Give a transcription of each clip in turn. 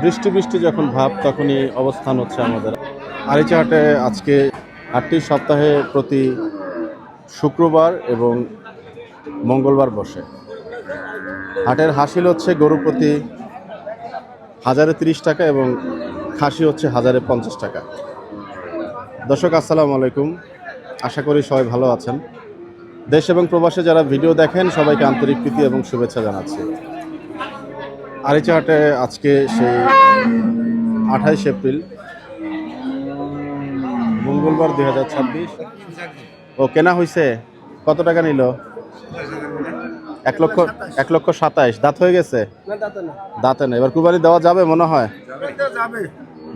বৃষ্টি বৃষ্টি যখন ভাব তখনই অবস্থান হচ্ছে আমাদের আরিচা হাটে। আজকে হাটটি সপ্তাহে প্রতি শুক্রবার এবং মঙ্গলবার বসে। হাটের হাসিল হচ্ছে গরু প্রতি 1030 টাকা এবং খাসি হচ্ছে 1050 টাকা। দর্শক আসসালামু আলাইকুম, আশা করি সবাই ভালো আছেন। দেশ এবং প্রবাসে যারা ভিডিও দেখেন সবাইকে আন্তরিক প্রীতি এবং শুভেচ্ছা জানাচ্ছি। আরিচা হাটে আজকে সেই 28 এপ্রিল মঙ্গলবার 2026। ও কেনা হয়েছে, কত টাকা নিল? 1,27,000। দাঁত হয়ে গেছে? দাঁতে না, এবার কুরবানি দেওয়া যাবে মনে হয়,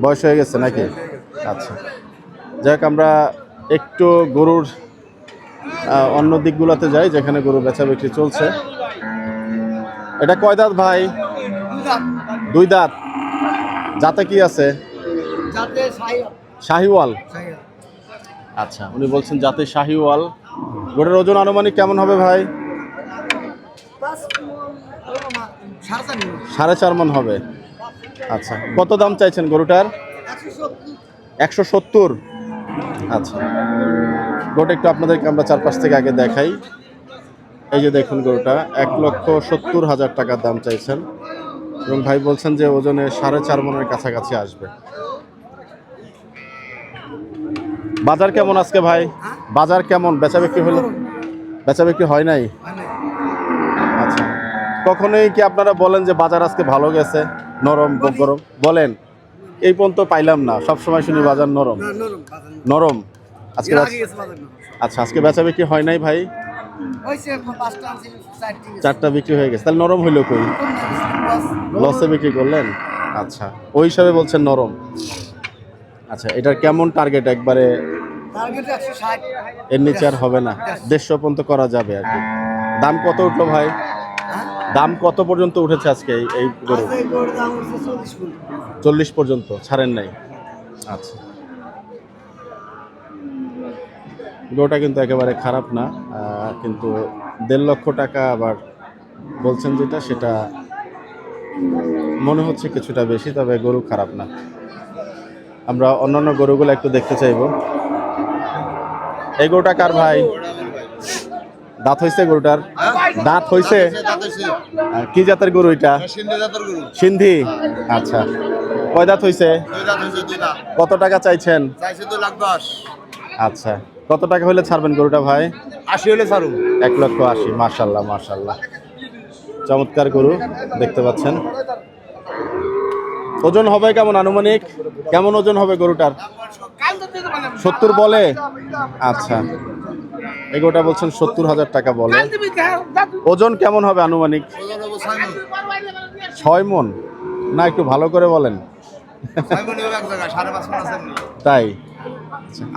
বয়স হয়ে গেছে নাকি? আচ্ছা, যাক আমরা একটু গরুর অন্য দিকগুলোতে যাই যেখানে গরু বেচা বিক্রি চলছে। এটা কয় দাঁত ভাই? 2 দাঁত। জাতে কি আছে? শাহিওয়াল। আচ্ছা, উনি বলছেন জাতে শাহিওয়াল। গরুর ওজন আনুমানিক কেমন হবে ভাই? 4.5 মণ হবে। আচ্ছা, কত দাম চাইছেন গরুটার? 170। আচ্ছা, গরুটা একটু আপনাদেরকে আমরা চারপাশ থেকে আগে দেখাই। এই যে দেখুন, গরুটা 1,70,000 টাকার দাম চাইছেন এবং ভাই বলছেন যে ওজনে 4.5 মণের কাছাকাছি আসবে। বাজার কেমন আজকে ভাই? বাজার কেমন? বেচা বিক্রি হলো? বেচা বিক্রি হয় নাই। আচ্ছা, কখনোই কি আপনারা বলেন যে বাজার আজকে ভালো গেছে, নরম গরম বলেন? এই পর্যন্ত পাইলাম না, সবসময় শুনি বাজার নরম নরম। আজকে আচ্ছা, আজকে বেচা বিক্রি হয় নাই ভাই? 4টা বিক্রি হয়ে গেছে, তাহলে নরম হইলো কই? লসে বিক্রি করলেন? আচ্ছা, ওই হিসাবে বলছেন নরম। আচ্ছা, এটার কেমন টার্গেট? একবারে এর নিচে আর হবে না? 150 পর্যন্ত করা যাবে আর কি। দাম কত উঠলো ভাই? দাম কত পর্যন্ত উঠেছে আজকে এই গরু? 40 পর্যন্ত ছাড়েন নাই? আচ্ছা, গরুটা কিন্তু একেবারে খারাপ না, কিন্তু 1.5 লক্ষ টাকা আবার বলছেন যেটা, সেটা মনে হচ্ছে কিছুটা বেশি, তবে গরু খারাপ না। আমরা অন্যান্য গরুগুলো একটু দেখতে চাইব। এই গরুটা কার ভাই? দাঁত হইছে গরুটার? দাঁত হইছে? কি জাতের গরু এটা? সিন্ধি। আচ্ছা, কয় দাঁত হইছে? কত টাকা চাইছেন? 2,10,000। আচ্ছা, কত টাকা হলে ছাড়বেন গরুটা ভাই? 80 হলে ছাড়ুন। 1,80,000। মাশাআল্লাহ মাশাআল্লাহ, চমৎকার গরু দেখতে পাচ্ছেন। ওজন হবে কেমন আনুমানিক? কেমন ওজন হবে গরুটার? 70 বলে? আচ্ছা, এই গরুটা বলছেন 70,000 টাকা বলে। ওজন কেমন হবে আনুমানিক? 6 মণ? না, একটু ভালো করে বলেন। তাই?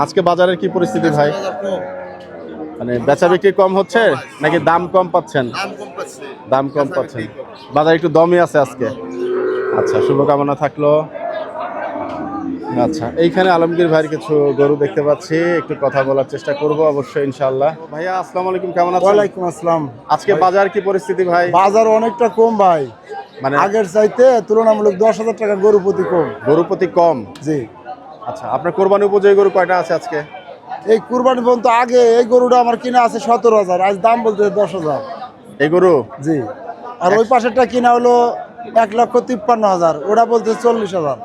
আজকে বাজারের কি পরিস্থিতি ভাই? মানে বেচা বিক্রি কম হচ্ছে নাকি দাম কম পাচ্ছেন? দাম কম পাচ্ছেন, বাজার একটু দমই আছে আজকে। আচ্ছা, শুভকামনা থাকলো। আচ্ছা, এইখানে আলমগীর ভাইয়ের কিছু গরু দেখতে পাচ্ছি, একটু কথা বলার চেষ্টা করব অবশ্যই ইনশাআল্লাহ। ভাইয়া আসসালামু আলাইকুম, কেমন আছেন? ওয়ালাইকুম আসসালাম। আজকে বাজার কি পরিস্থিতি ভাই? বাজার অনেকটা কম ভাই, মানে আগের চাইতে তুলনামূলক 10,000 টাকা গরু প্রতি কম। গরু প্রতি কম? জি। আচ্ছা, আপনার কোরবানি উপযোগী গরু কয়টা আছে আজকে? এই কুরবানি পর্যন্ত আগে এই গরুটা আমার কিনা আছে 17,000, আজ দাম বলতে 10,000। এই গরু? জি। আর ওই পাশেরটা কিনা হলো 1,53,000, ওটা বলতে 40,000।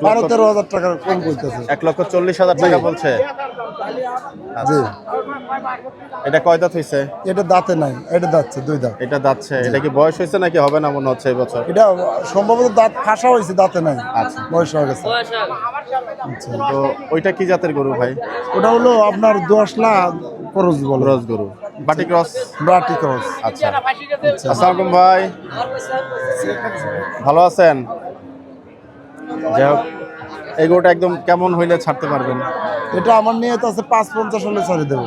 12-13,000 টাকা কম বলতেছে। 1,40,000 টাকা বলছে? জি। এটা কয় দাঁত হয়েছে? এটা দাঁতে নাই, এটা দাঁতছে 2 দাঁত। এটা দাঁতছে। এটা কি বয়স হয়েছে নাকি হবে না মনে হচ্ছে এই বছর? এটা সম্ভবত দাঁত ফাঁসা হয়েছে, দাঁতে নাই। আচ্ছা, বয়স হয়ে গেছে। আচ্ছা, তো ওইটা কি জাতের গরু ভাই? ওটা হলো আপনার 10 লাখ খরচ বলে। ক্রস গরু, বাটি ক্রস? বাটি ক্রস। আচ্ছা, আসসালামু আলাইকুম ভাই, ভালো আছেন? যাই হোক, এই গরুটা একদম কেমন হইলে ছাড়তে পারবেন? এটা আমার নিয়ে তো আছে 550 হলে ছেড়ে দেবো।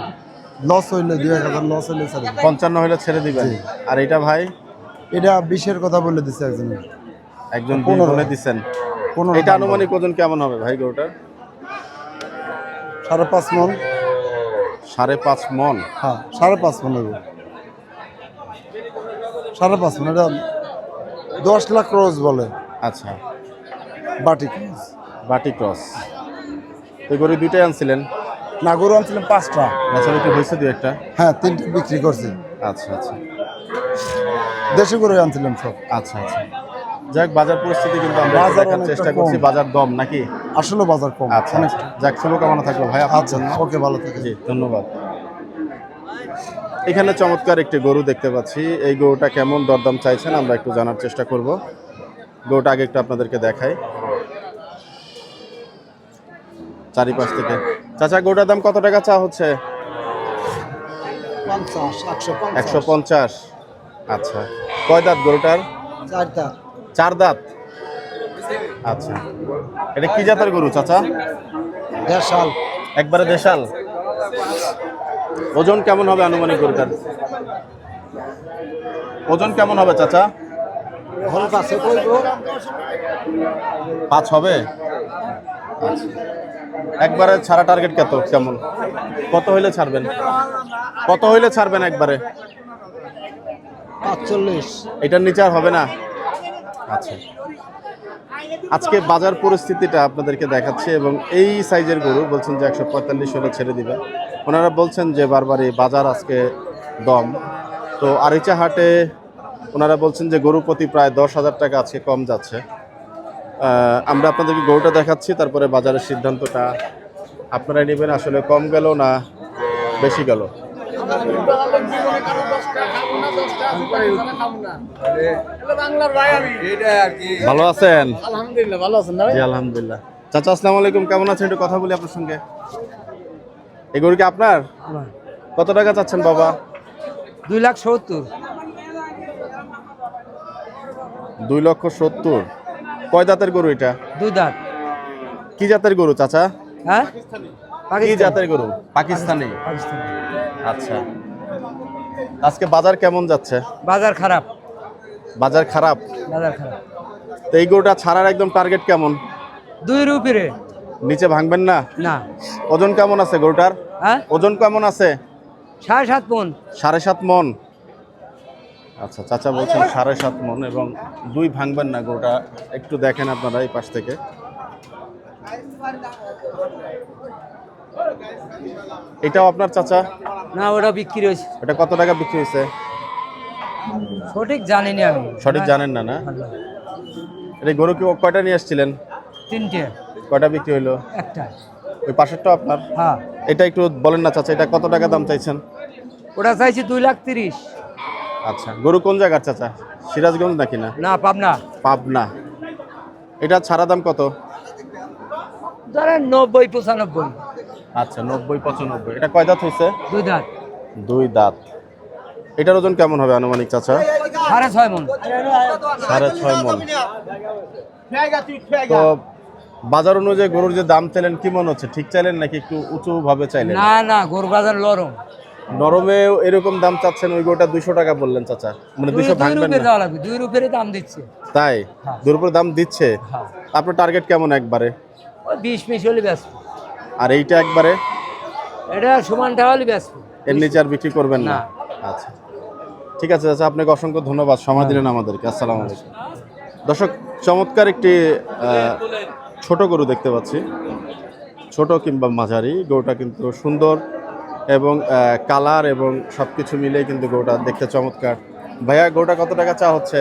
লস হইলে 2,000 লস হইলে ছেড়ে দেবো। 55 হইলে ছেড়ে দিবেন? আর এটা ভাই? এটা 20-এর কথা বলে দিচ্ছে একজন। একজন 20 বলে দিচ্ছেন। এটা আনুমানিক ওজন কেমন হবে ভাই গরুটার? 5.5 মণ। 5.5 মণ? হ্যাঁ, 5.5 মণ হবে। 5.5 মণ। এটা 10 লাখ ক্রস বলে। আচ্ছা, বাটি বাটি ক্রস। তো গরু দুইটাই আনছিলেন? না, গরু আনছিলাম 5টা। আচ্ছা, কি হয়েছে দু একটা? হ্যাঁ, 3টা বিক্রি করছি। আচ্ছা আচ্ছা দেশি গরু আনছিলাম সব। আচ্ছা আচ্ছা। যাক, বাজার পরিস্থিতি কিন্তু আমরা একটু বাজার দেখার অনেকটা চেষ্টা করছি, কম। বাজার দম নাকি? আসলে বাজার কম। আচ্ছা আচ্ছা। যাক, শুভকামনা থাকলো ভাই আপনার আচ্ছা, জন্য। ওকে, ভালো থেকে। জি, ধন্যবাদ। এখানে চমৎকার একটি গরু দেখতে পাচ্ছি। এই গরুটা কেমন দরদাম চাইছেন আমরা একটু জানার চেষ্টা করব। গরুটা আগে একটু আপনাদেরকে দেখাই চারিপাশ থেকে। চাচা, গরুটার দাম কত টাকা চা হচ্ছে? 50, 150, 150। আচ্ছা, কয় দাঁত গরুটার? 4 দাঁত। 4 দাঁত। আচ্ছা, এটা কি জাতের গরু চাচা? দেশাল। একবারে দেশাল। ওজন কেমন হবে আনুমানিক গরুটার? ওজন কেমন হবে চাচা? হল পাশে কইবো 5 হবে। আচ্ছা, একবারে ছাড়া টার্গেট কেমন? কত হইলে ছাড়বেন? কত হইলে ছাড়বেন একবারে? 45। এটার নিচে আর হবে না? আচ্ছা, আজকে বাজার পরিস্থিতিটা আপনাদেরকে দেখাচ্ছে এবং এই সাইজের গরু বলছেন যে 145 হলে ছেড়ে দিবে। ওনারা বলছেন যে বারবারই বাজার আজকে দম। তো আরিচা হাটে ওনারা বলছেন যে গরু প্রতি প্রায় 10,000 টাকা আজকে কম যাচ্ছে। আমরা আপনাদেরকে গরুটা দেখাচ্ছি, তারপরে বাজারের সিদ্ধান্তটা আপনারাই নেবেন, আসলে কম গেল না বেশি গেল। ভালো আছেন? আলহামদুলিল্লাহ, ভালো আছেন না? জি আলহামদুলিল্লাহ। চাচা, আসসালামু আলাইকুম, কেমন আছেন? একটু কথা বলি আপনার সঙ্গে। এই গরু কি আপনার? কত টাকা চাচ্ছেন বাবা? 2,70,000। 2,70,000। কয় দাঁতের গরু এটা? 2 দাঁত। কি জাতের গরু চাচা? হ্যাঁ, কি জাতের গরু? পাকিস্তানি। পাকিস্তানি। আচ্ছা, আজকে বাজার কেমন যাচ্ছে? বাজার খারাপ। বাজার খারাপ। বাজার খারাপ। তো এই গরুটা ছাড়ার একদম টার্গেট কেমন? 2 রুপিরে। নিচে ভাঙবেন না? না। ওজন কেমন আছে গরুটার? হ্যাঁ, ওজন কেমন আছে? 7.5 মণ। 7.5 মণ। আচ্ছা, চাচা বলছেন 7.5 মণ এবং 2 ভাঙবেন না। গরুটা একটু দেখেন আপনারা এই পাশ থেকে। এটাও আপনার চাচা? না, ওটা বিক্রি হয়েছে। এটা কত টাকা বিক্রি হয়েছে? সঠিক জানি না আমি। সঠিক জানেন না? না, এটা গরু কি কয়টা নিয়ে আসছিলেন? 3টে। কয়টা বিক্রি হইলো? একটা। ওই পাশেরটা আপনার? হ্যাঁ। এটা একটু বলেন না চাচা, এটা কত টাকা দাম চাইছেন? ওটা চাইছি 2,30,000। আচ্ছা, গরু কোন জায়গার চাচা? সিরাজগঞ্জ নাকি? না, না, পাবনা। পাবনা। এটা ছাড়া দাম কত? ধরেন 90-95। আচ্ছা, 90-95। এটা কয় দাঁত হয়েছে? 2 দাঁত। 2 দাঁত। এটার ওজন কেমন হবে আনুমানিক চাচা? 6.5 মণ। 6.5 মণ। তো বাজার অনুযায়ী গরুর যে দাম চাইলেন কি মনে হচ্ছে? ঠিক চাইলেন নাকি একটু উঁচু ভাবে চাইলেন? না না, গরু বাজার নরম। নরমেও এরকম দাম চাচ্ছেন? ওই গরুটা 200 টাকা বললেন চাচা, মানে 200 2 ভাঙবেন রুপিয়ে না? দেওয়া লাগবে। 2 রুপিয়ে দাম দিচ্ছে। তাই? হ্যাঁ। 2 রুপির দাম দিচ্ছে? হ্যাঁ। আপনার টার্গেট কেমন একবারে? ওই 20 হলে ব্যস্ত। আর এইটা একবারে? এটা সমানটা হলে ব্যস্ত। এর নিচে আর বিক্রি করবেন না? না। আচ্ছা, ঠিক আছে চাচা, আপনাকে অসংখ্য ধন্যবাদ, সময় দিলেন আমাদেরকে। আসসালামু আলাইকুম। দর্শক, চমৎকার একটি ছোট গরু দেখতে পাচ্ছি, ছোট কিংবা মাঝারি। গরুটা কিন্তু সুন্দর এবং কালার এবং সব কিছু মিলে কিন্তু গরুটা দেখতে চমৎকার। ভাইয়া, গরুটা কত টাকা চা হচ্ছে?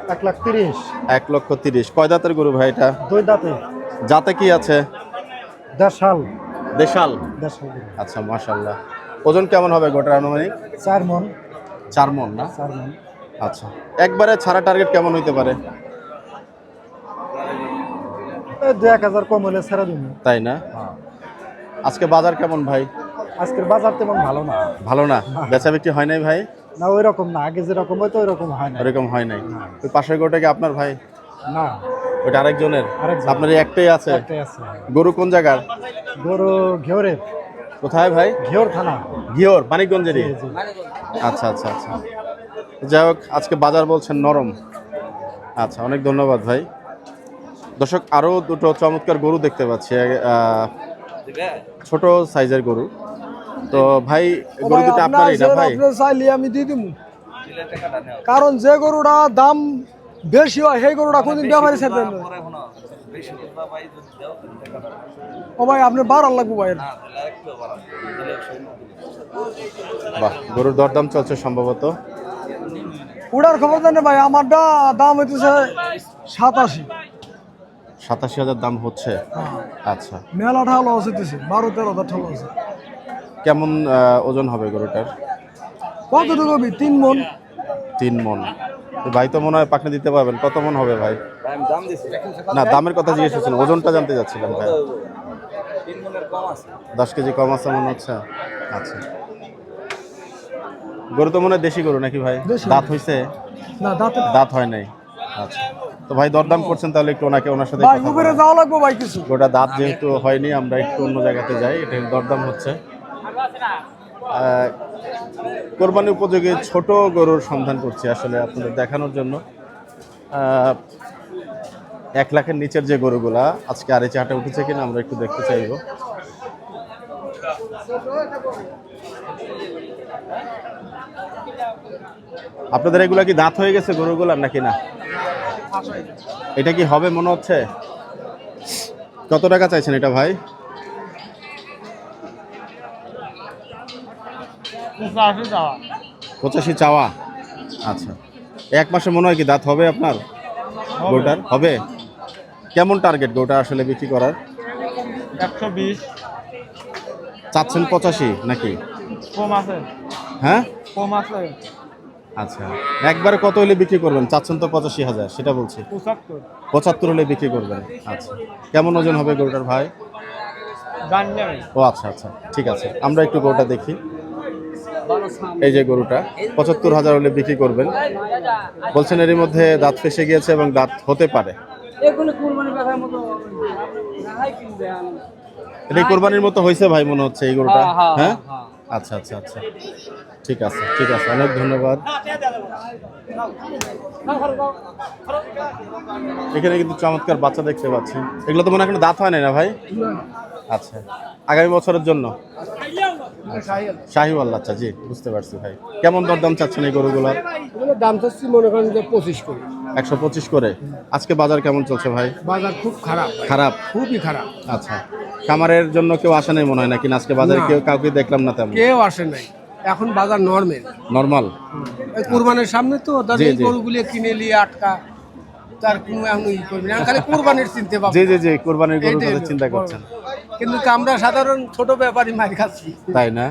1,30,000। 1,30,000। কয় দাঁতের গরু ভাই এটা? 2 দাঁতে। জাতে কি আছে? দেশাল। দেশাল। দেশাল। আচ্ছা, মাশাআল্লাহ। ওজন কেমন হবে গোটার আনুমানিক? 4 মণ। 4 মণ না? 4 মণ। আচ্ছা, একবারে ছাড়া টার্গেট কেমন হইতে পারে? 2,000 কম হলে ছেড়ে দিব। তাই না? আজকে বাজার কেমন ভাই? আজকের বাজার তেমন ভালো না। ভালো না? বেচা বিক্রি হয় নাই ভাই? না, ওই রকম না। আগে যেরকম হয়তো ওই রকম হয় না। ওরকম হয় নাই। ওই পাশের গরুটা কি আপনার ভাই? না, ওইটা আরেকজনের? আরেকজন। আপনার এই একটাই আছে? একটাই আছে। গরু কোন জায়গার? গরু ঘিওরের। কোথায় ভাই? ঘিওর থানা। ঘিওর, মানিকগঞ্জেরই? জি, জি। আচ্ছা আচ্ছা আচ্ছা। যাই হোক, আজকে বাজার বলছেন নরম। আচ্ছা, অনেক ধন্যবাদ ভাই। দর্শক, আরও দুটো চমৎকার গরু দেখতে পাচ্ছি, ছোট সাইজের গরু। তো ভাই, গরু দুটো আপনারই না ভাই? চাইলে আমি দিয়ে দিব, কারণ যে গরুটা দাম বেশি হয় সেই গরুটা কোনদিন ব্যাপারে ছাড়বেন না। ও ভাই আপনি 12 লাগবে ভাই। বাহ, গরুর দরদাম চলছে সম্ভবত। ওটার খবর দেন ভাই, আমারটা দাম হইতেছে 87। 87,000 দাম হচ্ছে। আচ্ছা, মেলা ঠালো হইতেছে 12-13 ঠালো আছে। কেমন ওজন হবে গরুটার? কতটুকু হবে? 3 মন। 3 মন। তো ভাই তো মনে হয় পাকনা দিতে পারবেন। কত মন হবে ভাই? না, দামের কথা জিজ্ঞেস করছেন, ওজনটা জানতে চাচ্ছিলাম ভাই। 10 কেজি কম আছে মনে হচ্ছে। আচ্ছা, গরু তো মনে হয় দেশি গরু নাকি ভাই? দেশি। দাঁত হইছে? না দাঁতে দাঁত হয় নাই। আচ্ছা, তো ভাই দরদাম করছেন, তাহলে একটু ওনার সাথে ভাই কথা উপরে বলেন। যাওয়া লাগবে ভাই কিছু। গোটা দাঁত যেহেতু হয়নি, আমরা একটু অন্য জায়গাতে যাই, এটা দরদাম হচ্ছে। কোরবানি উপযোগী ছোট গরুর সন্ধান করছি আসলে আপনাদের দেখানোর জন্য। 1 লাখের নিচের যে গরুগুলা আজকে আর এই চাহাটা উঠেছে কিনা আমরা একটু দেখতে চাইবো। আপনাদের এগুলা কি দাঁত হয়ে গেছে গরুগুলার নাকি না? এটা কি হবে মনে হচ্ছে? কত টাকা চাইছেন এটা ভাই? 85 চাওয়া। আচ্ছা, 1 মাসে মনে হয় কি দাঁত হবে আপনার গরুটার? হবে। কেমন টার্গেট গরুটা আসলে বিক্রি করার? 120 চাচ্ছেন 85 নাকি? কম আছে, হ্যাঁ, কম আছে। আচ্ছা, একবারে কত হলে বিক্রি করবেন? চাচ্ছেন তো 85,000, সেটা বলছি। 75 75 হলে বিক্রি করবেন। আচ্ছা, কেমন ওজন হবে গরুটার ভাই? জানি না ভাই। ও আচ্ছা আচ্ছা, ঠিক আছে, আমরা একটু গরুটা দেখি। এই যে গরুটা 75,000 হলে বিক্রি করবেন বলছেন। এর মধ্যে দাঁত ফেসে গিয়েছে এবং দাঁত হতে পারে। এটা কোরবানির মতো হয়েছে ভাই মনে হচ্ছে এই গরুটা। হ্যাঁ, আচ্ছা আচ্ছা আচ্ছা, ঠিক আছে ঠিক আছে, অনেক ধন্যবাদ। এখানে কিন্তু চমৎকার বাচ্চা দেখতে পাচ্ছি। এগুলো তো মনে হয় এখনো দাঁত হয় নাই না ভাই? আচ্ছা, আগামী বছরের জন্য শাহিওয়াল। আচ্ছা, জি বুঝতে পারছি ভাই। কেমন দরদাম চাচ্ছেন এই গরুগুলোর? দাম চাচ্ছি মনে করেন যে 25 করে। 125 করে। আজকে বাজার কেমন চলছে ভাই? বাজার খুব খারাপ, খারাপ, খুবই খারাপ। আচ্ছা, খামারের জন্য কেউ আসে নাই মনে হয় নাকি আজকে বাজারে? কেউ কাউকে দেখলাম না তেমন। কেউ আসে নাই, এখন বাজার নরমাল। নরমাল। কুরবানির সামনে তো জি, এই জি। গরুগুলো কিনে নিয়ে আটকা, তার কোনো এখন ই করবে না, খালি কুরবানির চিনতে পাবো। জি জি জি, কোরবানির গরুর কথা চিন্তা করছেন। কিন্তু আমরা সাধারণ ছোট ব্যাপারী মার খাচ্ছি। তাই না?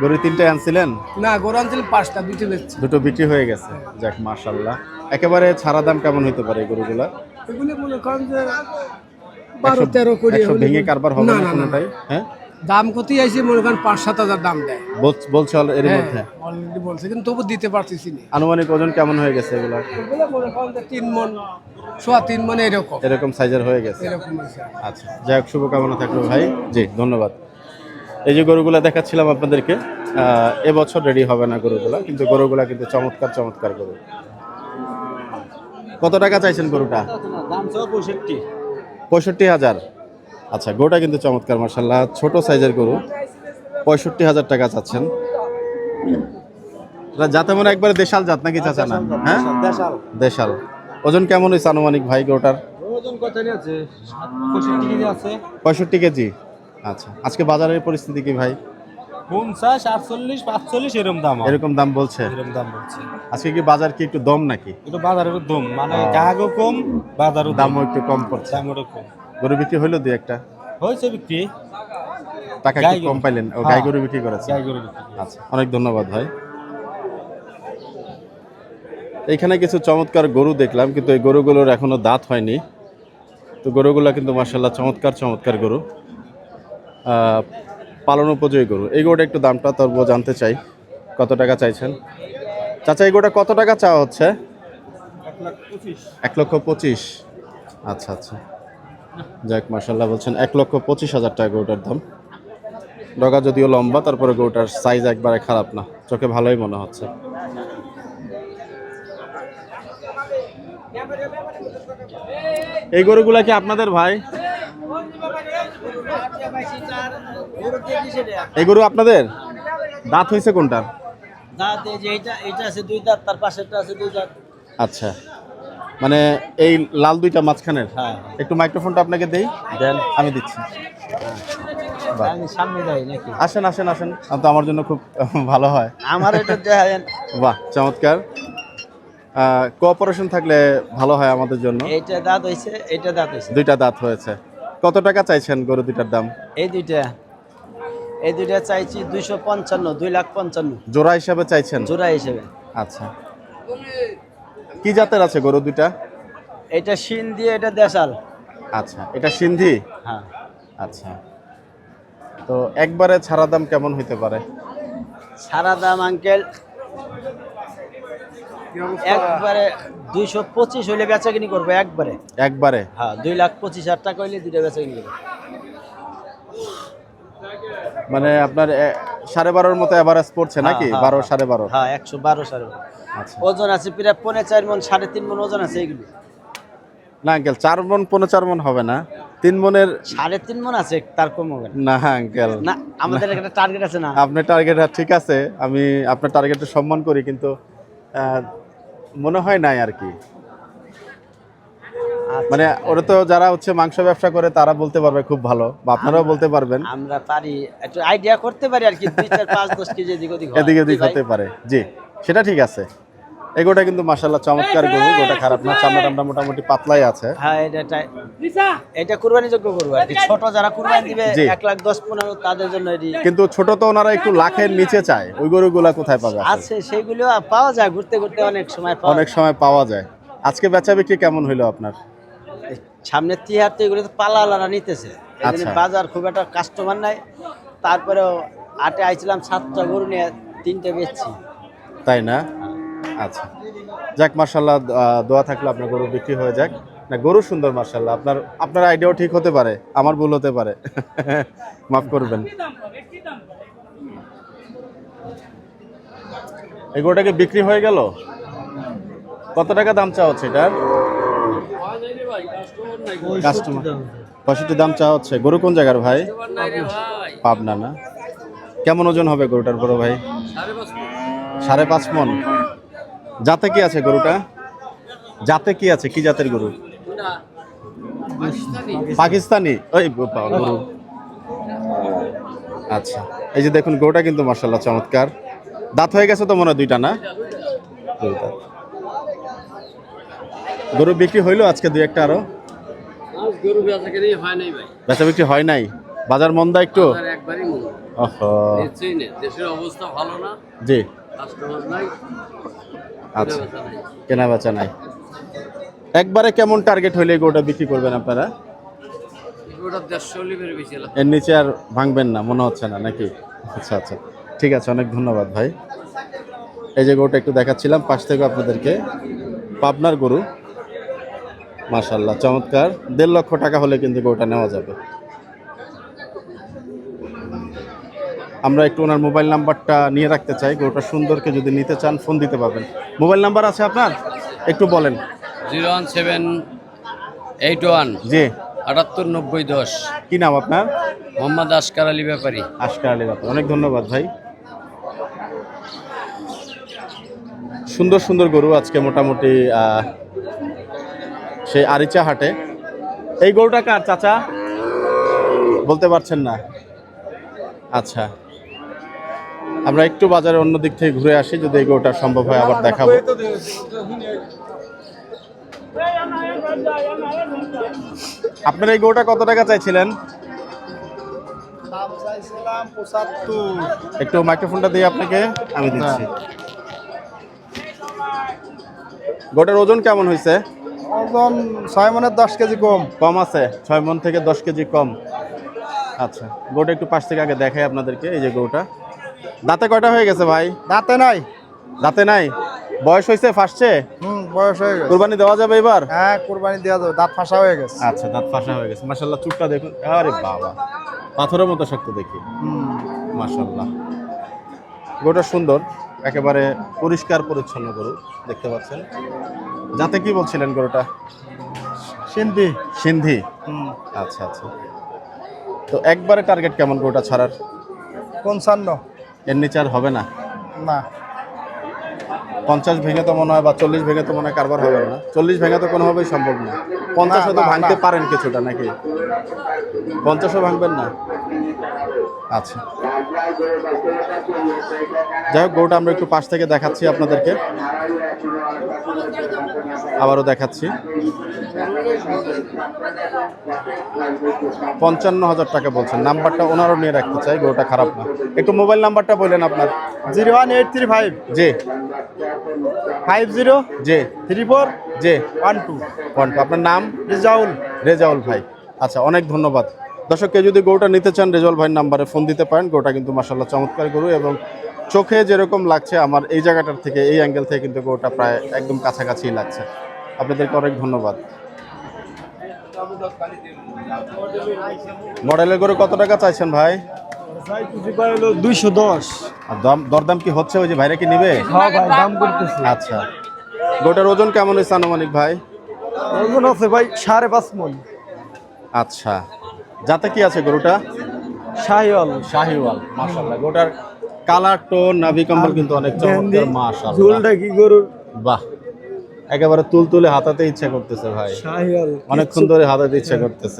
গরু 3টে আনছিলেন? না, গরু আনছিলাম 5টা, 2টো বেচছি। 2টো বিক্রি হয়ে গেছে। যাক মাশাআল্লাহ। একেবারে ছাড়া দাম কেমন হতে পারে এই গরুগুলা? এগুলো মনে করেন যে 12-13 করে 100 ভেঙে কারবার হবে না, না না, না, কোনোটাই? হ্যাঁ, দাম কতই আছে মনে করেন 5-7 হাজার দাম দেয়। বলছে এর মধ্যে। অলরেডি বলছে, কিন্তু তবু দিতে পারতেছি না। আনুমানিক ওজন কেমন হয়ে গেছে এগুলা? এগুলো মনে করেন যে 3 মন, সোয়া 3 মন এরকম এরকম সাইজের হয়ে গেছে। এরকম হয়েছে। আচ্ছা, যাই হোক, শুভকামনা থাকলো ভাই। জি ধন্যবাদ। এই যে গরুগুলা দেখাচ্ছিলাম আপনাদেরকে, এবছর রেডি হবে না গরুগুলা, কিন্তু গরুগুলা কিন্তু চমৎকার চমৎকার গরু। কত টাকা চাইছেন গরুটা? দাম ছিল 65। 65,000। আচ্ছা, গরুটা কিন্তু চমৎকার মাশাআল্লাহ, ছোট সাইজের গরু। 65,000 টাকা চাচ্ছেন। এটা জাতে মনে হয় একবারে দেশাল জাত নাকি চাচা? না, হ্যাঁ, দেশাল। দেশাল। ওজন কেমন হয়েছে আনুমানিক ভাই গরুটার? ওজন কত আছে? 65 কেজি আছে। 65 কেজি। আচ্ছা, আজকে বাজারের পরিস্থিতি কি ভাই? 50, 48, 45 এরকম দাম। এরকম দাম বলছে? এরকম দাম বলছে। আজকে কি বাজার কি একটু দম নাকি? এটা বাজারের দাম, মানে গ্রাহকও কম, বাজারও দাম, দামও একটু কম পড়ছে। দামও কম। গরু বিক্রি হইলো দুই একটা? হয়েছে বিক্রি। টাকা গাই একটু গরু। কম পাইলেন? ও, হ্যাঁ। গাই গরু বিক্রি করেছে। গাই গরু বিক্রি। আচ্ছা, অনেক ধন্যবাদ ভাই। এইখানে কিছু চমৎকার গরু দেখলাম, কিন্তু এই গরুগুলোর এখনো দাঁত হয়নি। তো গরুগুলো কিন্তু মাশাআল্লাহ চমৎকার চমৎকার গরু, পালন উপযোগী গরু। এই গরুটা একটু দামটা তবুও জানতে চাই, কত টাকা চাইছেন চাচা? এই গরুটা কত টাকা চাওয়া হচ্ছে? 1,25,000। আচ্ছা আচ্ছা, যাক মাশাআল্লাহ, বলছেন 1,25,000 টাকা গরুটার দাম। ডগা যদিও লম্বা, তারপরে গরুটার সাইজ একবারে খারাপ না, চোখে ভালোই মনে হচ্ছে। এই গরুগুলা কি আপনাদের ভাই? এই গরু আপনাদের? দাঁত হয়েছে কোনটার? দাঁত এই যে এটা আছে 2 দাঁত, তার পাশেরটা আছে 2 দাঁত। আচ্ছা, মানে এই লাল দুইটা মাঝখানের। হ্যাঁ একটু মাইক্রোফোনটা আপনাকে দেই, দেন। আমি দিচ্ছি। বাহ। আমি সামনে যাই নাকি? আসেন আসেন আসেন, তো আমার জন্য খুব ভালো হয়। আমার এটা দেন। বাহ, চমৎকার। কোঅপারেশন থাকলে ভালো হয় আমাদের জন্য। এইটা দাঁত হইছে, এইটা দাঁত হইছে। দুইটা দাঁত হয়েছে। কত টাকা চাইছেন গরু দুইটার দাম? এই দুইটা চাইছি 255, 2,55,000 জোড়া হিসাবে চাইছেন? জোড়া হিসেবে। আচ্ছা, কি জাতের আছে গরু দুইটা? এটা শিন দিয়ে, এটা দেশাল। আচ্ছা, এটা সিন্ধি। হ্যাঁ, আচ্ছা, তো একবারে ছাড়া দাম কেমন হইতে পারে? সারা দাম আঙ্কেল একবারে 225 হইলে বেচা কিনি করবো একবারে। একবারে? হ্যাঁ, 2,25,000 টাকা হইলে দুইটা বেচা কিনি করবো। মানে আপনার 12.5 মতো এভারেজ পড়ছে নাকি? 12, 12.5? হ্যাঁ, 112, 12.5। আচ্ছা, ওজন আছে প্রায় 4.5 মণ, 3.5 মণ ওজন আছে এগুলো। না আঙ্কেল, 4 মণ 4.5 মণ হবে না, 3 মণের। 3.5 মণ আছে, তার কম হবে না। না আঙ্কেল, না, আমাদের একটা টার্গেট আছে না। আপনার টার্গেট ঠিক আছে, আমি আপনার টার্গেটে সম্মান করি, কিন্তু মনে হয় নাই আর কি। আচ্ছা, মানে ওরা তো যারা হচ্ছে মাংস ব্যবসা করে তারা বলতে পারবে খুব ভালো, বা আপনারাও বলতে পারবেন। আমরা পারি একটু আইডিয়া করতে পারি আর কি, 2, 4, 5, 10 কেজি এদিক ওদিক হয়। এদিক ওদিক কি ভাই? হতে পারে, জি, সেটা ঠিক আছে। এগোটা কিন্তু মাশাআল্লাহ চমৎকার গরু, গোটা খারাপ না, চামড়া টামড়া মোটামুটি পাতলাই আছে। হ্যাঁ, এটা কুরবানি যোগ্য গরু আর কি। ছোট যারা কুরবানি দিবে জি। 1,10,15 তাদের জন্য এটি কিন্তু ছোট তো ওনারা একটু লাখের নিচে চায়, ওই গরুগুলা কোথায় পাবে আসলে? আছে, সেইগুলো পাওয়া যায় ঘুরতে ঘুরতে, অনেক সময় পাওয়া অনেক যায়। সময় পাওয়া যায়। আজকে বেচা বিক্রি কেমন হইলো আপনার? সামনের তিহার তো এগুলো তো পালালারা নিতেছে, এই জন্য আচ্ছা। বাজার খুব একটা কাস্টমার নাই। তারপরেও হাটে আইছিলাম 7টা গরু নিয়ে, 3টে বেচছি। তাই না? আচ্ছা, যাক মাশাআল্লাহ, দোয়া থাকলে আপনার গরু বিক্রি হয়ে যাক। না, গরু সুন্দর মাশাআল্লাহ। আপনার আইডিয়াও ঠিক হতে পারে, আমার ভুল হতে পারে, মাফ করবেন। এই গরুটাকে বিক্রি হয়ে গেল? কত টাকা দাম চাওয়া হচ্ছে এটার? কাস্টমার 65 দাম চাওয়া হচ্ছে। গরু কোন জায়গার ভাই? পাবনা না? কেমন ওজন হবে গরুটার বড় ভাই? 5.5 মণ। জাতে কি আছে গরুটা? জাতে কি আছে, কি জাতের গরু? পাকিস্তানি ওই গরু। আচ্ছা, এই যে দেখুন গরুটা কিন্তু মাশাআল্লাহ চমৎকার। দাঁত হয়ে গেছে তো মনে হয় দুইটা, না? দুই দাঁত। গরু বিক্রি হইলো আজকে 2-1টা আরো? গরু বেচা কিনি হয় নাই ভাই, বেচা বিক্রি হয় নাই, বাজার মন্দা একটু। একবারই ওহো, দেশের অবস্থা ভালো না, জি, কাস্টমার নাই, আচ্ছা, কেনা বেচা নাই। একবারে কেমন টার্গেট হইলে এই গরুটা বিক্রি করবেন আপনারা? ওটা 150 লিটার বেশি। এর নিচে আর ভাঙবেন না মনে হচ্ছে না নাকি? আচ্ছা আচ্ছা, ঠিক আছে, অনেক ধন্যবাদ ভাই। এই যে গরুটা একটু দেখাচ্ছিলাম পাশ থেকে আপনাদেরকে, পাবনার গরু, মাশাআল্লাহ চমৎকার। 1.5 লক্ষ টাকা হলে কিন্তু গরুটা নেওয়া যাবে। আমরা একটু ওনার মোবাইল নাম্বারটা নিয়ে রাখতে চাই, গরুটা সুন্দরকে যদি নিতে চান ফোন দিতে পারবেন। মোবাইল নাম্বার আছে আপনার? একটু বলেন। 01781 জি, 789010। কি নাম আপনার? মোহাম্মদ আসকার আলী ব্যাপারী। আশকার আলী ব্যাপারী, অনেক ধন্যবাদ ভাই। সুন্দর সুন্দর গরু আজকে মোটামুটি সেই আরিচা হাটে। এই গরুটা কার চাচা বলতে পারছেন না? আচ্ছা, আমরা একটু বাজারে অন্য দিক থেকে ঘুরে আসি, যদি এই গরুটা সম্ভব হয় আবার দেখাবো। আপনার এই গরুটা কত টাকা চাইছিলেন? একটু মাইক্রোফোনটা দিয়ে আপনাকে আমি দিচ্ছি। গরুটার ওজন কেমন হয়েছে? ওজন 6 মণের 10 কেজি কম। কম আছে, 6 মণ থেকে 10 কেজি কম। আচ্ছা, গরুটা একটু পাশ থেকে আগে দেখাই আপনাদেরকে। এই যে গরুটা, দাঁতে কয়টা হয়ে গেছে ভাই? দাঁতে নাই। দাঁতে নাই, বয়স হয়েছে, ফাঁসছে? বয়স হয়ে গেছে। কুরবানি দেওয়া যাবে এবার? হ্যাঁ, কুরবানি দেওয়া যাবে, দাঁত ফাঁসা হয়ে গেছে। আচ্ছা, দাঁত ফাঁসা হয়ে গেছে মাশাআল্লাহ। চুটটা দেখুন, আরে বাবা, পাথরের মতো শক্ত দেখি, মাশাআল্লাহ। গরুটা সুন্দর, একেবারে পরিষ্কার পরিচ্ছন্ন গরু দেখতে পাচ্ছেন। যাতে কি বলছিলেন গরুটা? সিন্ধি। সিন্ধি। আচ্ছা আচ্ছা, তো একবারে টার্গেট কেমন গরুটা ছাড়ার? 55। এর নিচে আর হবে না? না। 50 ভেঙে তো মনে হয় বা 40 ভেঙে তো মনে হয় কারবার হবে না, 40 ভেঙে তো কোনোভাবেই সম্ভব না। 50 তো ভাঙতে পারেন কিছুটা নাকি? 50ও ভাঙবেন না? আচ্ছা, যাই হোক, গরুটা আমরা একটু পাশ থেকে দেখাচ্ছি আপনাদেরকে, আবারও দেখাচ্ছি। 55,000 টাকা বলছেন। নাম্বারটা ওনারও নিয়ে রাখতে চাই, গরুটা খারাপ না। একটু মোবাইল নাম্বারটা বললেন আপনার। 01835 জি 50 জি 34 জি 12। আপনার নাম? রেজাউল। রেজাউল ভাই। আচ্ছা, অনেক ধন্যবাদ। দর্শক, কেউ যদি গরুটা নিতে চান রেজাউল ভাইয়ের নাম্বারে ফোন দিতে পারেন। গরুটা কিন্তু মাশাআল্লাহ চমৎকার গরু, এবং চোখে যেরকম লাগছে আমার এই জায়গাটার থেকে, এই অ্যাঙ্গেল থেকে কিন্তু গরুটা প্রায় একদম কাছাকাছি লাগছে। আপনাদেরকে অনেক ধন্যবাদ। মডেলের গরু কত টাকা চাইছেন ভাই? 210। আর দরদাম কি হচ্ছে? ওই যে ভাইরা কি নিবে? হ্যাঁ ভাই, দাম করতেছি। আচ্ছা, গরুটার ওজন কেমন হয়েছে আনুমানিক ভাই? ওজন আছে ভাই 5.5 মণ। আচ্ছা, যাতে কি আছে গরুটা? শাহিওয়াল। শাহিওয়াল। মাশাআল্লাহ, গরুটার কালার টোন নাভি কম্বল কিন্তু অনেক চমৎকার। মাশাআল্লাহ, ঝুলটা কি গরুর? বাহ, একেবারে তুলতুলে হাতাতে ইচ্ছা করতেছে ভাই, শাহিওয়াল। অনেকক্ষণ ধরে হাতাতে ইচ্ছা করতেছে।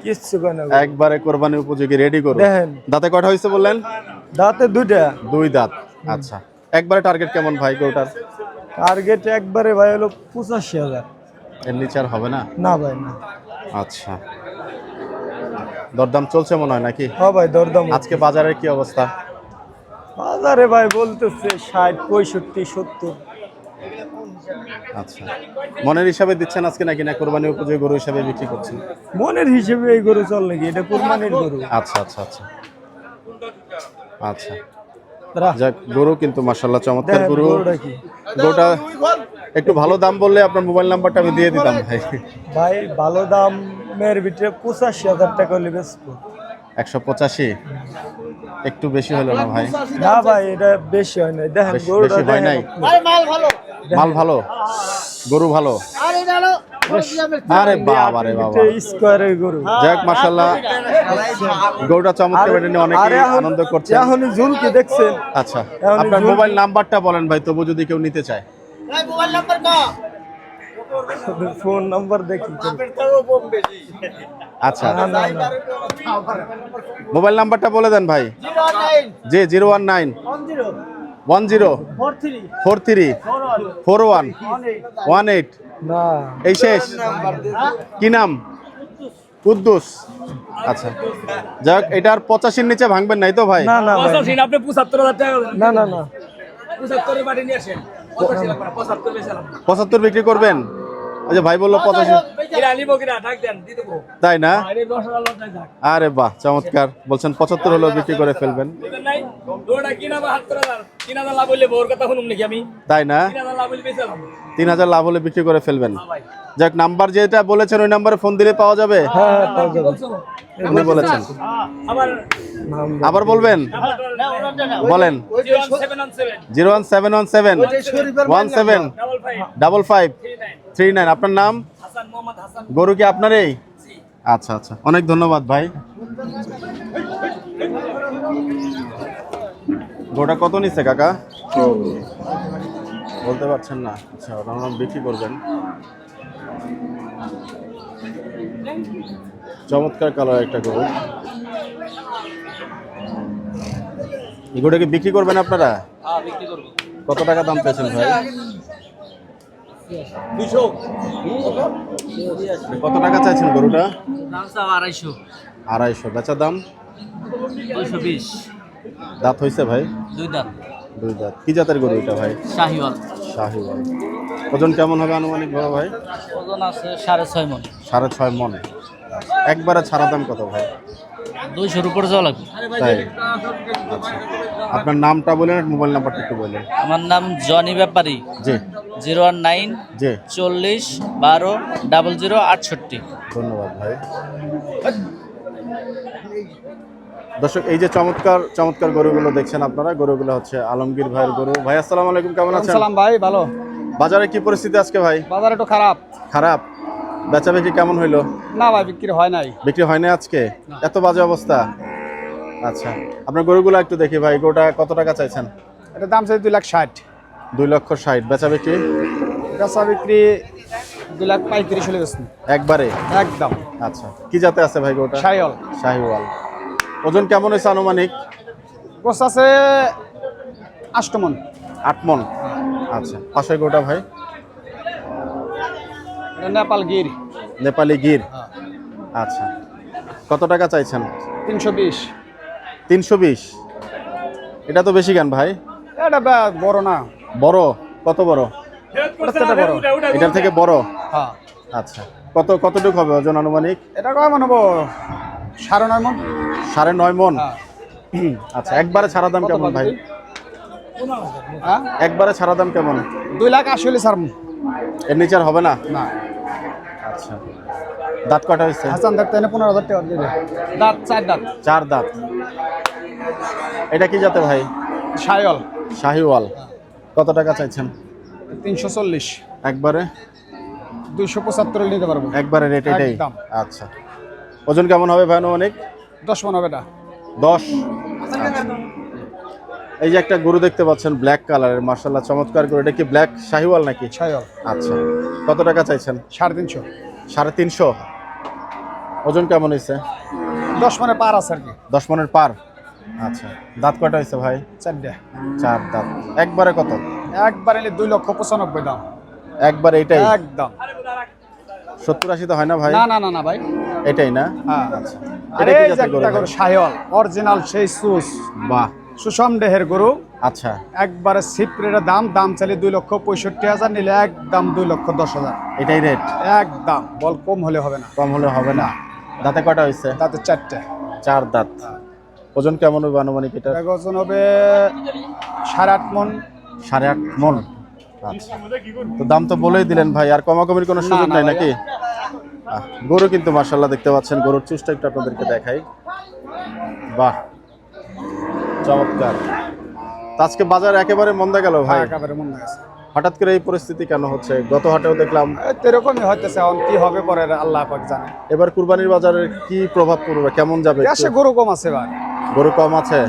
কিচ্ছু কয় না। একবারে কোরবানি উপযোগী রেডি করো। দেখেন। দাঁতে কয়টা হয়েছে বললেন? দাঁতে 2টা। 2 দাঁত। আচ্ছা, একবারে টার্গেট কেমন ভাই গরুটার? টার্গেট একবারে ভাই হলো 85,000। এর নিচে আর হবে না? না ভাই না। আচ্ছা, দরদাম চলছে মনে হয় নাকি? হ্যাঁ ভাই, দরদাম। আজকে বাজারের কি অবস্থা? বাজারে ভাই বলতেছে 60, 65, 70। আচ্ছা, মনের হিসাবে দিচ্ছেন আজকে নাকি না কোরবানি উপযোগী গরু হিসাবে বিক্রি করছেন? মনের হিসেবে এই গরু চল নাকি? এটা কুরবানির গরু। আচ্ছা আচ্ছা আচ্ছা আচ্ছা, যাক, গরু কিন্তু মাশাআল্লাহ চমৎকার দেখেন গরু। গরুটা কি। গরুটা একটু ভালো দাম বললে আপনার মোবাইল নাম্বারটা আমি দিয়ে দিতাম ভাই। ভাই ভালো দামের ভিতরে 85,000 টাকা হলে বেচবো। 185? একটু বেশি হলো না ভাই? না ভাই, এটা বেশি হয় না। দেখেন গরুটা বেশি হয় নাই? মাল ভালো, গরু ভালো। আরে বাবা রে বাবা, স্কয়ারের গরু। যাক মাশাআল্লাহ, গরুটা চমৎকার, এটা নিয়ে অনেকে আনন্দ করছে। এখন ঝুলকি দেখছেন? আচ্ছা, আপনার মোবাইল নাম্বারটা বলেন ভাই, তবু যদি কেউ নিতে চায়। ফোন নাম্বার দেখি। আচ্ছা, না না না, মোবাইল নাম্বারটা বলে দেন ভাই। জি 019 10 43 41 18। না এই শেষ? কি নাম? কুদ্দুস। আচ্ছা, যাক, এটার 85-র নিচে ভাঙবেন নাই তো ভাই? না না ভাই, আপনি 75,000 টাকা দেন। না না না। 75 এর বাড়ি নিয়ে আসেন। 75 বেচালাম। 75 বিক্রি করবেন? ওই যে ভাই বললো 85। কিরা নিবো কিরা ডাক দেন দিয়ে দেবো। তাই না? আরে 10,000 টাকা থাক। আরে বাহ, চমৎকার। বলছেন 75 হলেও বিক্রি করে ফেলবেন? দিবেন নাই? দোড়া কিনা বা 70,000। 3,000 লাভ হইলে বউর কথা শুনুম নাকি আমি? তাই না? 3,000 লাভ হইলে বেচালাম। 3000 লাভ হলে বিক্রি করে ফেলবেন? ভাই। যাক, নাম্বার যেটা বলেছেন ওই নাম্বারে ফোন দিলে পাওয়া যাবে? হ্যাঁ হ্যাঁ, পাওয়া যাবে। আপনি বলেছেন, আবার আবার বলবেন? বলেন। 01717 01717 17 55 39। আপনার নাম? হাসান, মোহাম্মদ হাসান। গরু কি আপনারই? আচ্ছা আচ্ছা, অনেক ধন্যবাদ ভাই। গরুটা কত নিচ্ছে কাকা? বলতে পারছেন না? আচ্ছা, ওটা বিক্রি করবেন। চমৎকার কালার একটা গরু। এই গরুটা কি বিক্রি করবেন আপনারা? হ্যাঁ, বিক্রি করব। কত টাকা দাম পেয়েছেন ভাই? 200। কত টাকা চাইছেন গরুটা? দাম চাও 250। 250। বেচা দাম? 220। দাঁত হয়েছে ভাই? 2 দাম। 2 দাঁত। কি জাতের গরু এটা ভাই? শাহিওয়াল। শাহিওয়াল। ওজন কেমন হবে আনুমানিক বড় ভাই? ওজন আছে 6.5 মণ। 6.5 মণ। একবারে ছাড়া দাম কত ভাই? 200 উপরে যাওয়া লাগবে। তাই? আচ্ছা, আপনার নামটা বলেন, মোবাইল নাম্বারটা একটু বলেন। আমার নাম জনি ব্যাপারী। জি 019 জি 40 12 00 68। ধন্যবাদ ভাই। দর্শক, এই যে চমৎকার চমৎকার গরুগুলো দেখছেন আপনারা, গরুগুলো হচ্ছে আলমগীর ভাইয়ের গরু। ভাই আসসালামু আলাইকুম, কেমন আছেন? সালাম ভাই, ভালো। বাজারে কি পরিস্থিতি আজকে ভাই? বাজার একটু খারাপ। খারাপ? বেচা বিক্রি কেমন হইলো? না ভাই, বিক্রি হয় নাই। বিক্রি হয় না আজকে? এত বাজে অবস্থা? আচ্ছা, আপনার গরুগুলো একটু দেখি ভাই। গরুটা কত টাকা চাইছেন? এটা দাম চাই 2,60,000। 2,60,000 বেচা বিক্রি বেচা বিক্রি 2,35,000 হলে গেছে একবারে। একদম। আচ্ছা, কি জাতে আছে ভাই গোটা? শাহিওয়াল। শাহিওয়াল। ওজন কেমন হয়েছে আনুমানিক? গোস আছে 8 মণ। 8 মণ। আচ্ছা, পাশের গোটা ভাই? এটা নেপাল গির। নেপালি গির। আচ্ছা, কত টাকা চাইছেন? 320। 320? এটা তো বেশি কেন ভাই? এটা বড় না। বড়? কত বড়? বড়। এটার থেকে বড়? হ্যাঁ। আচ্ছা, কতটুকু হবে ওজন আনুমানিক? এটা কয় মণ হবো? 9.5 মণ। 9.5 মণ? হ্যাঁ। আচ্ছা, একবারে ছাড়া দাম কেমন ভাই? হ্যাঁ, একবারে ছাড়া দাম কেমন? 2,80,000 হলে ছাড়ব। এর নিচে আর হবে না? না। আচ্ছা, দাঁত কটা হয়েছে? হাসান দেখতে 15,000 টাকা দিবে। দাঁত 4 দাঁত। 4 দাঁত। এটা কি জাতে ভাই? শাহিওয়াল। শাহিওয়াল। কত টাকা চাইছেন? 340। একবারে? 275 নিতে পারবো। একবারে রেট এটাই? একদম। আচ্ছা, ওজন কেমন হবে ভাই অনেক? 10 মণ হবে এটা। 10? এই যে একটা গরু দেখতে পাচ্ছেন ব্ল্যাক কালারের, মাশাআল্লাহ চমৎকার গরু। এটা কি ব্ল্যাক শাহিওয়াল নাকি? শাহিওয়াল। আচ্ছা, কত টাকা চাইছেন? 350। 350? ওজন কেমন হয়েছে? 10 মণে পার আছে আর কি। 10 মণের পার? আচ্ছা, দাঁত কয়টা হয়েছে ভাই? 4টা। 4 দাঁত। একবারে কত? একবার এলে 2,95,000 দাম। একবারে এটাই? একদম। 70-80 তো হয় না ভাই? না না না না ভাই, এটাই না? হ্যাঁ। আচ্ছা, আরে এটা কি এই যে জাতের গরু একটা ভাই? গরু শাহিওয়াল অরিজিনাল সেই সুস বাহ, সুষম দেহের গরু। আচ্ছা। একবারে সিপ্রের দাম চাইলে 2,65,000, নিলে একদম 2,10,000। এটাই রেট? একদম, বল কম হলে হবে না। কম হলে হবে না। দাঁতে কয়টা হয়েছে? তাতে 4টা। 4 দাঁত। ওজন কেমন হবে আনুমানিক এটা? এটা ওজন হবে 8.5 মণ। 8.5 মণ? আচ্ছা, তো দাম তো বলেই দিলেন ভাই, আর কমাকমির কোনো সুযোগ না নাই ভাইয়া। নাকি? গরু কিন্তু মাশাআল্লাহ দেখতে পাচ্ছেন, গরুর চুষটা একটু আপনাদেরকে দেখাই। বাহ, চমৎকার। তো আজকে বাজার একেবারে মন্দা গেল ভাই। একেবারে মন গেছে। হঠাৎ করে এই পরিস্থিতি কেন হচ্ছে? গত হাটেও দেখলাম। এরকমই হইতেছে, এখন কি হবে পরে আল্লাহ পাক জানে। এবার কুরবানির বাজারে কি প্রভাব পড়বে, কেমন যাবে? দেশে গরু কম আছে ভাই। গরু কম আছে?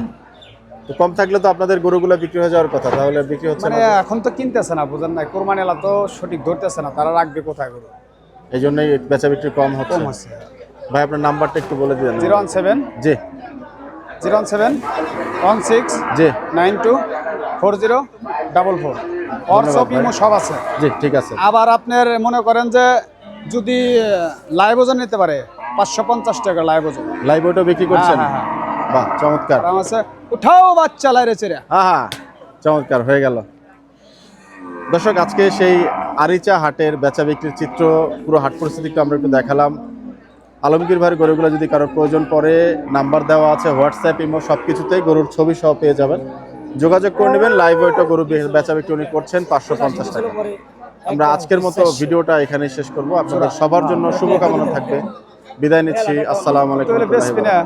তো কম থাকলে তো আপনাদের গরুগুলো বিক্রি হয়ে যাওয়ার কথা, তাহলে বিক্রি হচ্ছে মানে না? এখন তো কিনতেছে না, বুঝেন না, কোরবানি এলা তো সঠিক ধরতেছে না, তারা রাখবে কোথায় গরু। এই জন্যই বেচা বিক্রি কম হচ্ছে। কম আছে। ভাই আপনার নাম্বারটা একটু বলে দিন। 017 জি 16 জি 924044। হোয়াটসঅ্যাপ ভাই। ইমো সব আছে। জি, ঠিক আছে। আবার আপনার মনে করেন যে যদি লাইভ ওজন নিতে পারে 550 টাকা লাইভ ওজন। লাইভ ওটা বিক্রি করছেন? হ্যাঁ, হ্যাঁ, বাহ, চমৎকার। আরাম আছে। উঠাও বাচ্চা লাইরে চেরা। হ্যাঁ, চমৎকার হয়ে গেল। দর্শক, আজকে সেই আরিচা হাটের বেচা বিক্রির চিত্র, পুরো হাট পরিস্থিতিটা আমরা একটু দেখালাম। আলমগীর ভাইয়ের গরুগুলো যদি কারোর প্রয়োজন পড়ে, নাম্বার দেওয়া আছে, হোয়াটসঅ্যাপ ইমো সব কিছুতেই গরুর ছবি সহ পেয়ে যাবেন। যোগাযোগ করে নেবেন। লাইভ ওয়েটও গরু বেচা বিক্রি উনি করছেন 550 টাকা। আমরা আজকের মতো ভিডিওটা এখানেই শেষ করব। আপনাদের সবার জন্য শুভকামনা থাকবে। বিদায় নিচ্ছি। আসসালামু আলাইকুম। বেশি না।